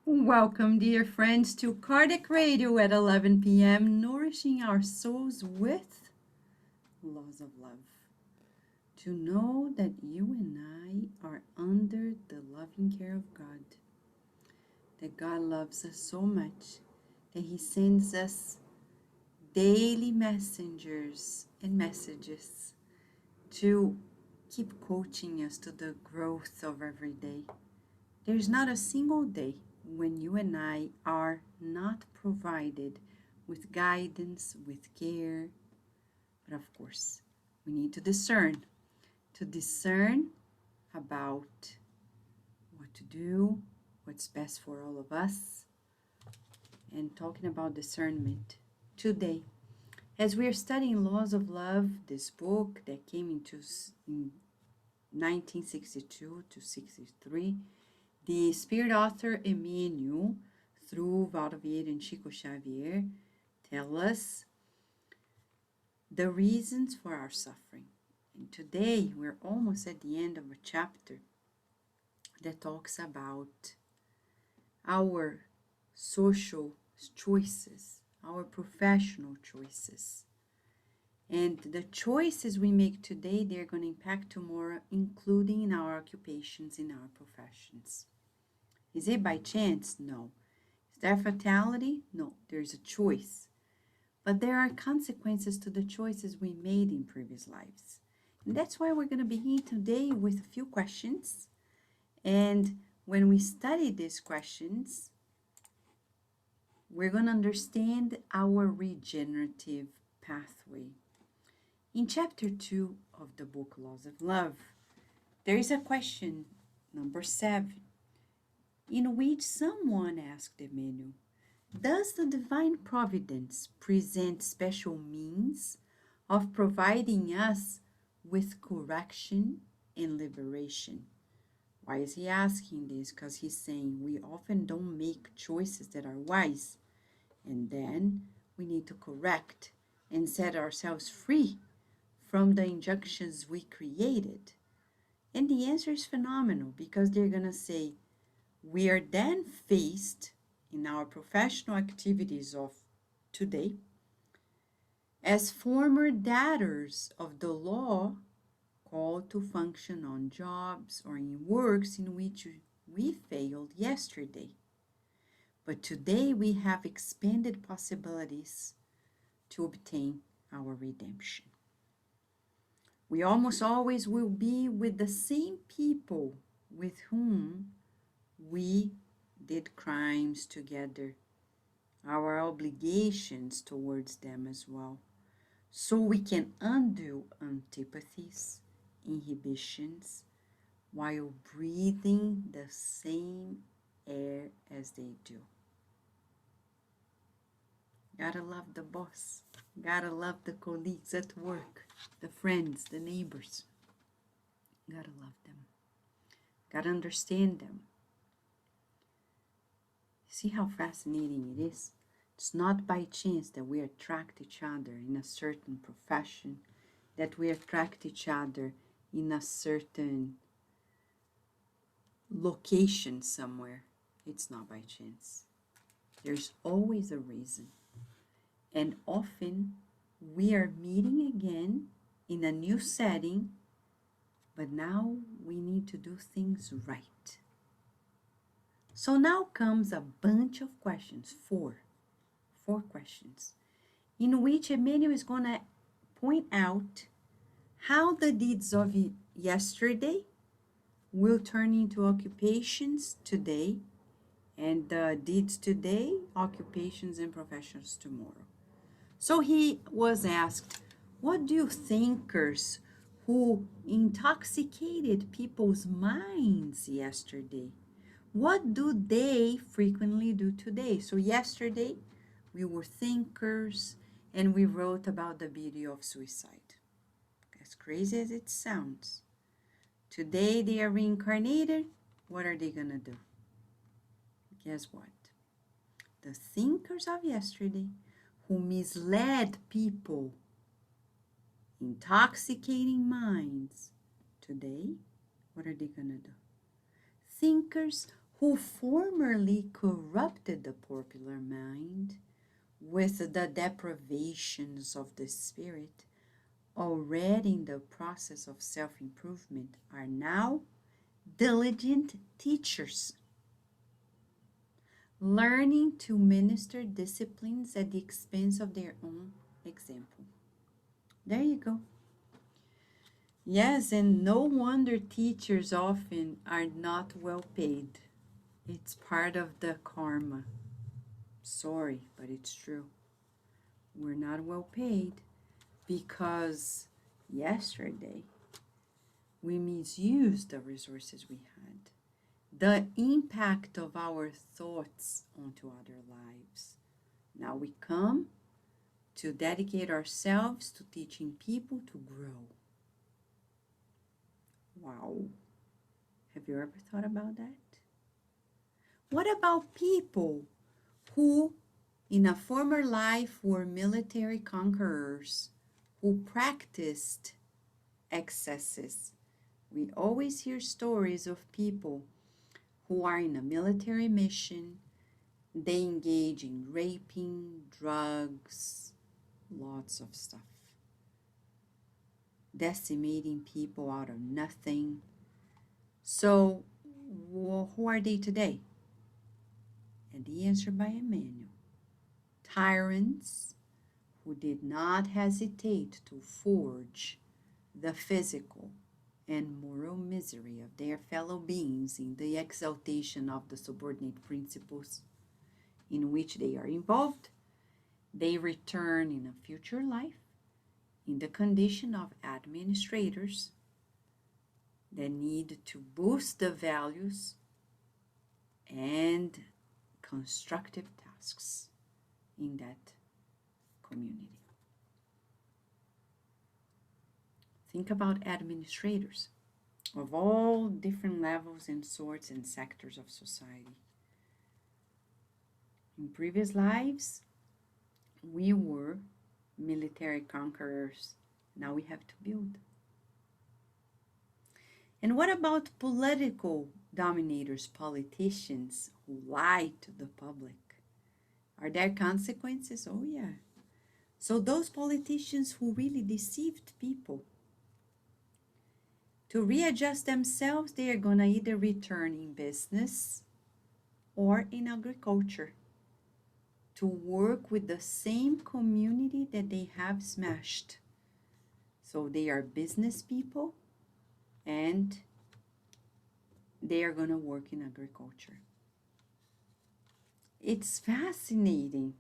Welcome, dear friends, to Cardiac Radio at 11 p.m., nourishing our souls with laws of love. To know that you and I are under the loving care of God, that God loves us so much that He sends us daily messengers and messages to keep coaching us to the growth of every day. There's not a single day when you and I are not provided with guidance, with care. But of course, we need to discern about what to do, what's best for all of us. And talking about discernment today, as we are studying Laws of Love, this book that came in 1962 to 63, the spirit author Emmanuel, through Waldo, Vieira and Chico Xavier, tell us the reasons for our suffering. And today we're almost at the end of a chapter that talks about our social choices, our professional choices. And the choices we make today, they're going to impact tomorrow, including in our occupations, in our professions. Is it by chance? No. Is there fatality? No. There's a choice. But there are consequences to the choices we made in previous lives. And that's why we're going to begin today with a few questions. And when we study these questions, we're going to understand our regenerative pathway. In chapter 2 of the book Laws of Love, there is a question, number 7, in which someone asked Emmanuel, does the divine providence present special means of providing us with correction and liberation? Why is he asking this? Because he's saying we often don't make choices that are wise, and then we need to correct and set ourselves free from the injunctions we created. And the answer is phenomenal, because they're going to say, we are then faced in our professional activities of today as former debtors of the law, called to function on jobs or in works in which we failed yesterday. But today we have expanded possibilities to obtain our redemption. We almost always will be with the same people with whom we did crimes together, our obligations towards them as well, so we can undo antipathies, inhibitions, while breathing the same air as they do. Gotta love the boss, gotta love the colleagues at work, the friends, the neighbors. Gotta love them, gotta understand them. See how fascinating it is? It's not by chance that we attract each other in a certain profession, that we attract each other in a certain location somewhere. It's not by chance. There's always a reason. And often we are meeting again in a new setting, but now we need to do things right. So now comes a bunch of questions, four questions, in which Emmanuel is going to point out how the deeds of yesterday will turn into occupations today, and the deeds today, occupations and professions tomorrow. So he was asked, what do thinkers who intoxicated people's minds yesterday, what do they frequently do today? So yesterday, we were thinkers and we wrote about the beauty of suicide. As crazy as it sounds. Today they are reincarnated. What are they going to do? Guess what? The thinkers of yesterday who misled people, intoxicating minds, today, what are they going to do? Thinkers who formerly corrupted the popular mind with the deprivations of the spirit, already in the process of self improvement, are now diligent teachers, learning to minister disciplines at the expense of their own example. There you go. Yes, and no wonder teachers often are not well paid. It's part of the karma. Sorry, but it's true. We're not well paid because yesterday we misused the resources we had. The impact of our thoughts onto other lives. Now we come to dedicate ourselves to teaching people to grow. Wow. Have you ever thought about that? What about people who, in a former life, were military conquerors, who practiced excesses? We always hear stories of people who are in a military mission. They engage in raping, drugs, lots of stuff, decimating people out of nothing. So, who are they today? And the answer by Emmanuel: tyrants who did not hesitate to forge the physical and moral misery of their fellow beings in the exaltation of the subordinate principles in which they are involved. They return in a future life in the condition of administrators that need to boost the values and constructive tasks in that community. Think about administrators of all different levels and sorts and sectors of society. In previous lives, we were military conquerors. Now we have to build. And what about political dominators, politicians who lie to the public? Are there consequences? Oh, yeah. So those politicians who really deceived people, to readjust themselves, they are going to either return in business or in agriculture to work with the same community that they have smashed. So they are business people and they are going to work in agriculture. It's fascinating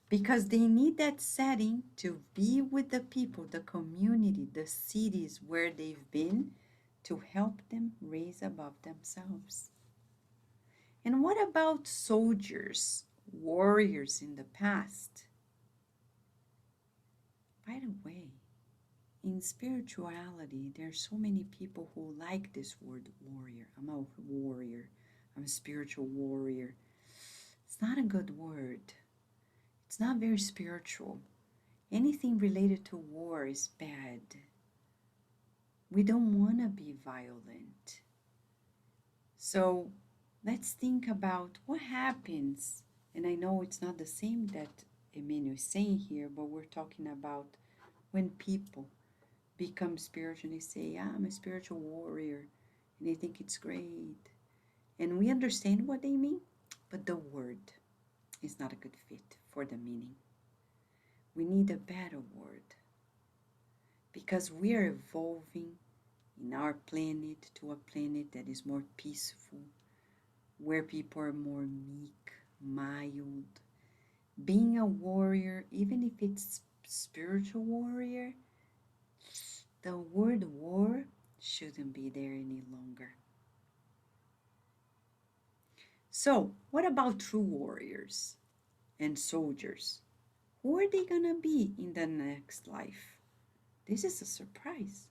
because they need that setting to be with the people, the community, the cities where they've been, to help them raise above themselves. And what about soldiers, warriors in the past? By the way, in spirituality, there's so many people who like this word warrior. I'm a warrior. I'm a spiritual warrior. It's not a good word. It's not very spiritual. Anything related to war is bad. We don't want to be violent. So let's think about what happens. And I know it's not the same that Emmanuel is saying here, but we're talking about when people become spiritual and they say, I'm a spiritual warrior, and they think it's great. And we understand what they mean, but the word is not a good fit for the meaning. We need a better word because we are evolving in our planet to a planet that is more peaceful, where people are more meek, mild. Being a warrior, even if it's spiritual warrior, the word war shouldn't be there any longer. So, what about true warriors and soldiers? Who are they gonna be in the next life? This is a surprise.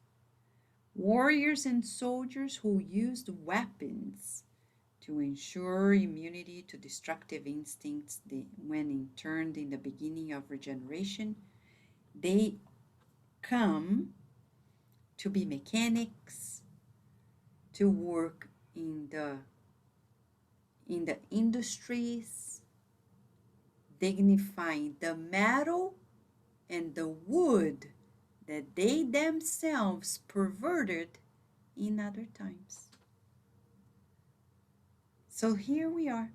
Warriors and soldiers who used weapons to ensure immunity to destructive instincts when turned in the beginning of regeneration, they come to be mechanics, to work in the in the industries, dignifying the metal and the wood that they themselves perverted in other times. So here we are.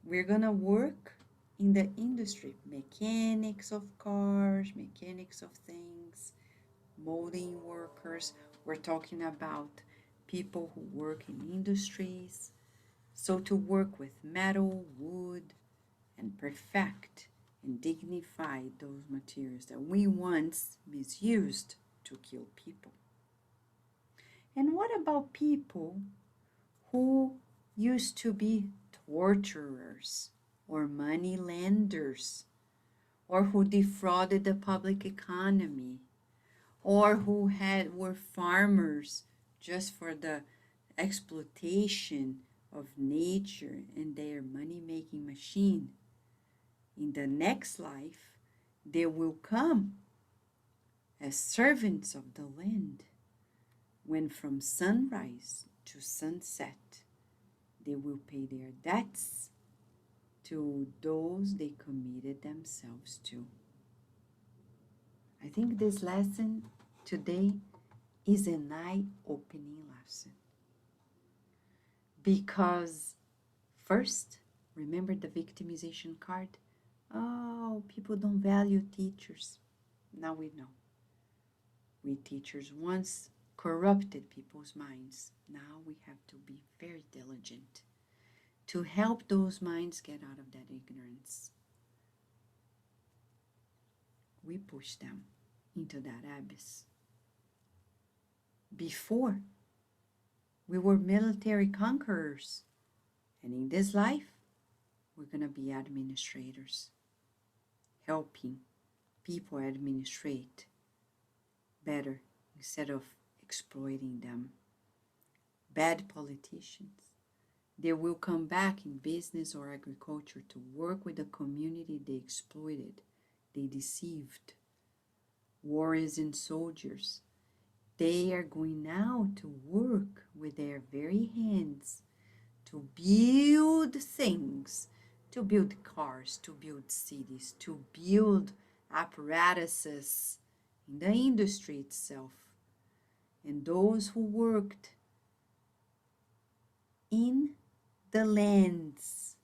We're gonna work in the industry, mechanics of cars, mechanics of things, molding workers. We're talking about people who work in industries. So to work with metal, wood, and perfect and dignify those materials that we once misused to kill people. And what about people who used to be torturers or money lenders, or who defrauded the public economy, or who were farmers just for the exploitation of nature and their money-making machine? In the next life, they will come as servants of the land, when from sunrise to sunset, they will pay their debts to those they committed themselves to. I think this lesson today is an eye-opening lesson. Because first, remember the victimization card? Oh, people don't value teachers. Now we know. We teachers once corrupted people's minds. Now we have to be very diligent to help those minds get out of that ignorance. We push them into that abyss. Before, we were military conquerors, and in this life, we're going to be administrators, helping people administrate better instead of exploiting them. Bad politicians, they will come back in business or agriculture to work with the community they exploited, they deceived. Warriors and soldiers, they are going now to work with their very hands to build things, to build cars, to build cities, to build apparatuses in the industry itself. And those who worked in the lands,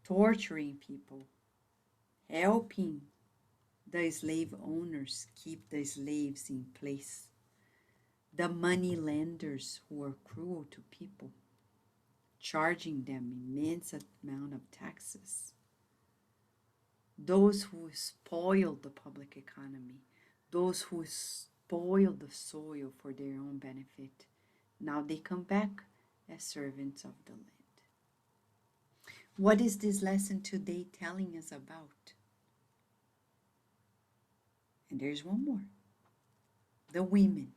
torturing people, helping the slave owners keep the slaves in place, the money lenders who were cruel to people, charging them immense amount of taxes, those who spoiled the public economy, those who spoiled the soil for their own benefit. Now they come back as servants of the land. What is this lesson today telling us about? And there's one more. The women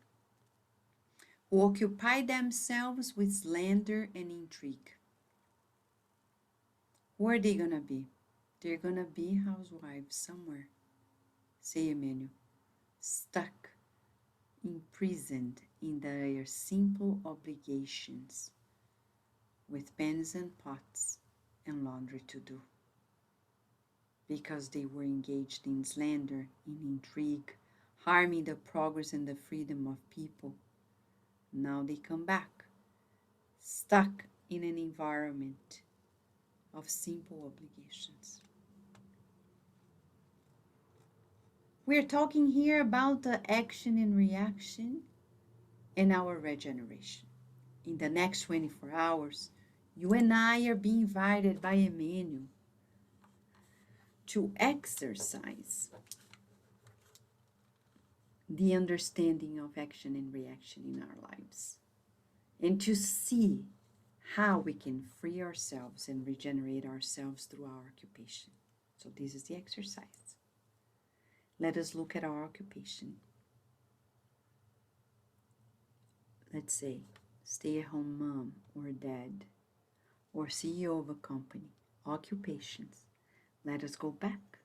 who occupy themselves with slander and intrigue. Who are they going to be? They're going to be housewives somewhere, say Emmanuel, stuck, imprisoned in their simple obligations, with pans and pots and laundry to do, because they were engaged in slander, in intrigue, harming the progress and the freedom of people. Now they come back, stuck in an environment of simple obligations. We're talking here about the action and reaction and our regeneration. In the next 24 hours, you and I are being invited by Emmanuel to exercise the understanding of action and reaction in our lives, and to see how we can free ourselves and regenerate ourselves through our occupation. So this is the exercise. Let us look at our occupation. Let's say stay-at-home mom or dad, or CEO of a company, occupations. Let us go back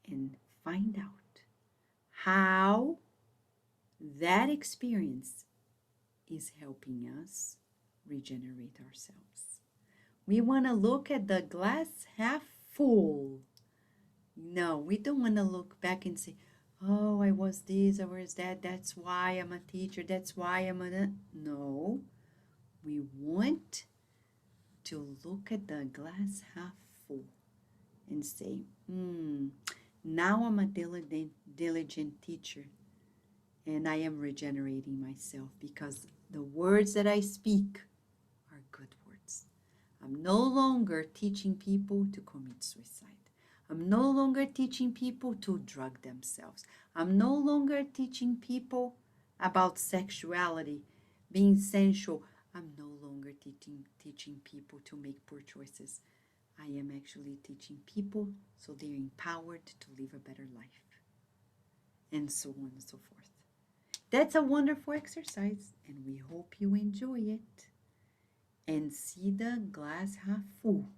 and find out how that experience is helping us regenerate ourselves. We want to look at the glass half full. No, we don't want to look back and say, oh, I was this, I was that, that's why I'm a teacher, that's why I'm a... No, we want to look at the glass half full and say, now I'm a diligent teacher and I am regenerating myself because the words that I speak are good words. I'm no longer teaching people to commit suicide. I'm no longer teaching people to drug themselves. I'm no longer teaching people about sexuality, being sensual. I'm no longer teaching people to make poor choices. I am actually teaching people so they're empowered to live a better life. And so on and so forth. That's a wonderful exercise, and we hope you enjoy it. And see the glass half full,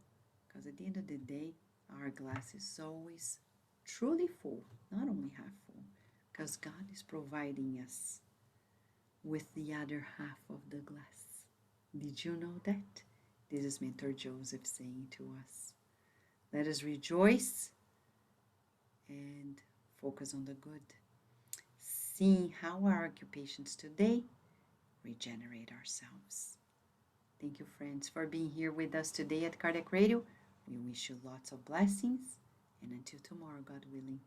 because at the end of the day, our glass is always truly full, not only half full, because God is providing us with the other half of the glass. Did you know that? This is Mentor Joseph saying to us, let us rejoice and focus on the good, seeing how our occupations today regenerate ourselves. Thank you, friends, for being here with us today at Cardiac Radio. We wish you lots of blessings, and until tomorrow, God willing.